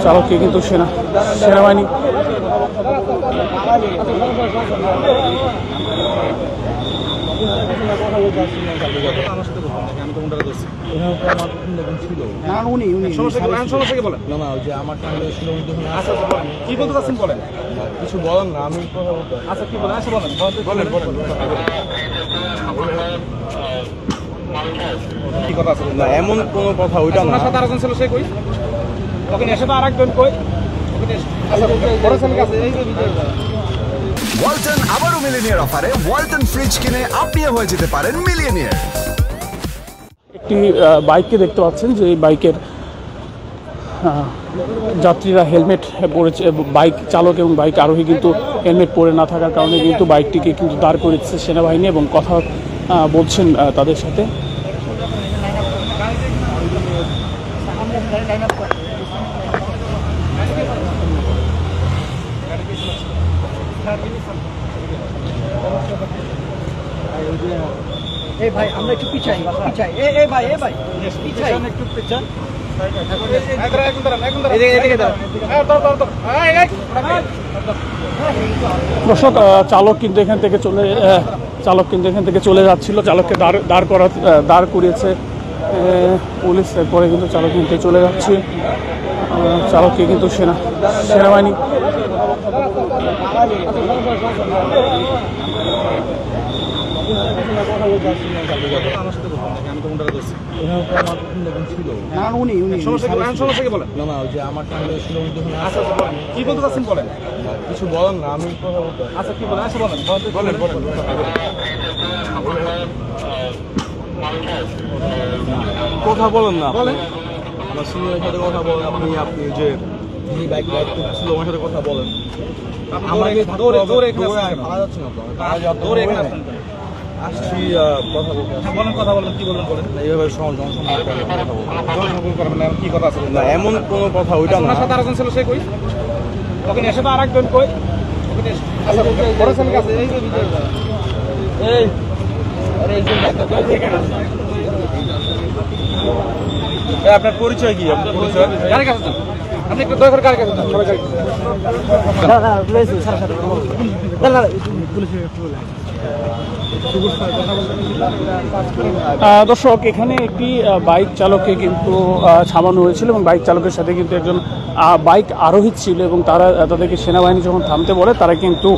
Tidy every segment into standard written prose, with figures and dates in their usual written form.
চালককে কিন্তু সেনাবাহিনী কিছু বলেন না, আমি এমন কোন কথা ওইটা না। সাথে আরেকজন ছিল, সে কই ওখানে এসে তো আরেকজন কই ওয়ালটন আবারও মিলিয়নিয়ার অফারে ওয়ালটন ফ্রিজ কিনে আপনিও হয়ে যেতে পারেন মিলিয়নিয়ার। একটি বাইককে দেখতে পাচ্ছেন যে এই বাইকের যাত্রীরা হেলমেট পরেছে, বাইক চালক এবং বাইক আরোহী কিন্তু হেলমেট পরে না থাকার কারণে কিন্তু বাইকটিকে কিন্তু দাঁড় করেছে সেনাবাহিনী এবং কথা বলছেন তাদের সাথে। এই ভাই আমরা একটু পিছাই এই ভাই পিছাই একটু পিছান। দর্শক, চালক কিন্তু এখান থেকে চলে যাচ্ছিল, চালককে দাঁড় করিয়েছে পুলিশ। এরপরে কিন্তু চালক কিন্তু চলে যাচ্ছে, চালককে কিন্তু সেনাবাহিনী কিছু বলেন না, আমি কথা বলেন না, আমার সিনিয়রের সাথে কথা বলেন। আপনি যে বাইক রাইড করছিল আমার সাথে কথা বলেন। আমাকে আসছি কথা বলেন কি বলেন বলেন এইভাবে কি কথা আছে না, এমন কোন কথা ওইটা না। সাথে আরেকজন ছিল, সে কই ওখানে এসে তো আরেকজন কই আপনার পরিচয় কি? আপনার পরিচয় আপনি একটু দয়া করে গাড়ি কাছে দর্শক, এখানে একটি বাইক চালককে কিন্তু থামানো হয়েছিল এবং বাইক চালকের সাথে কিন্তু একজন বাইক আরোহী ছিল এবং তাদেরকে সেনাবাহিনী যখন থামতে বলে তারা কিন্তু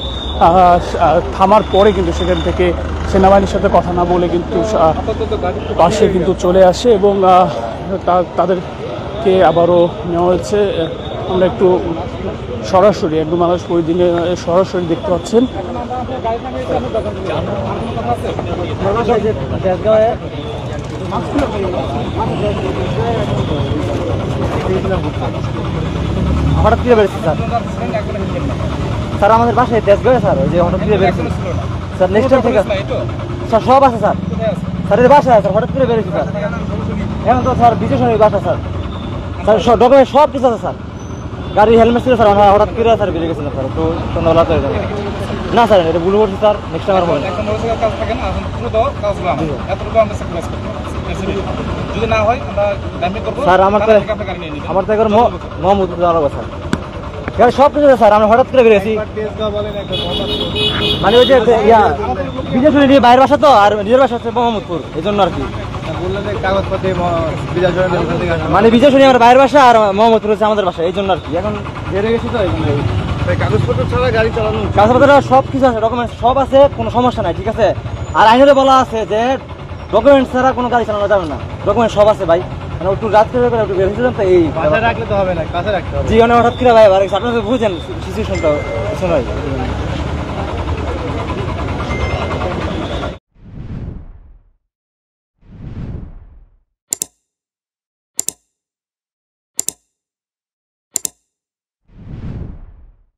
থামার পরে কিন্তু সেখান থেকে সেনাবাহিনীর সাথে কথা না বলে কিন্তু পাশে কিন্তু চলে আসে এবং তাদেরকে আবারও নেওয়া হয়েছে। আমরা একটু সরাসরি একদম মানুষ পরিদিনে সরাসরি দেখতে পাচ্ছেন। হঠাৎ করে বেড়েছে স্যার আমাদের বাসায় দেশগড়ে স্যার, ওই যে হঠাৎ করে বেড়েছে স্যার। নেক্সট টাইম থেকে স্যার সব আছে স্যার, স্যারের বাসায় আছে, হঠাৎ করে বেড়েছে স্যার। এখন তো স্যার বিশেষ বাসা স্যার, স্যার ডকুমেন্ট সব কিছু আছে স্যার। গাড়ি হেলমেট ছিল স্যার, হঠাৎ করে স্যার বেরিয়ে গেছিলাম স্যার। তো সন্ধ্যাবেলা করে যাবে না স্যার, এটা ভুল করছি স্যার। নেক্সট টাইম আর হবে স্যার। আমার তো এখন মোহাম্মদ জানাবো স্যার, গাড়ি সব কিছু স্যার। আমরা হঠাৎ করে বেরিয়েছি, মানে ওই যে বিদেশ নিয়ে বাইরের বাসা তো, আর নিজের বাসা হচ্ছে মোহাম্মদপুর, এই জন্য আর কি। মানে বিজয় শুনি আমার বাইরের বাসা আর মোহাম্মদপুর হচ্ছে আমাদের বাসা, এই জন্য আর কি। এখন বেরিয়ে গেছি তো এই জন্য। কাগজপত্র ছাড়া গাড়ি চালানো, কাগজপত্র সব কিছু আছে, ডকুমেন্টস সব আছে, কোনো সমস্যা নাই, ঠিক আছে। আর আইনে বলা আছে যে ডকুমেন্টস ছাড়া কোনো গাড়ি চালানো যাবে না, ডকুমেন্ট সব আছে ভাই। মানে একটু রাত করে একটু বেরিয়েছিলাম তো, এই কাছে রাখলে তো হবে না, কাছে রাখতে হবে। জি, হঠাৎ করে ভাই আপনারা বুঝছেন সিচুয়েশনটা, শোনাই।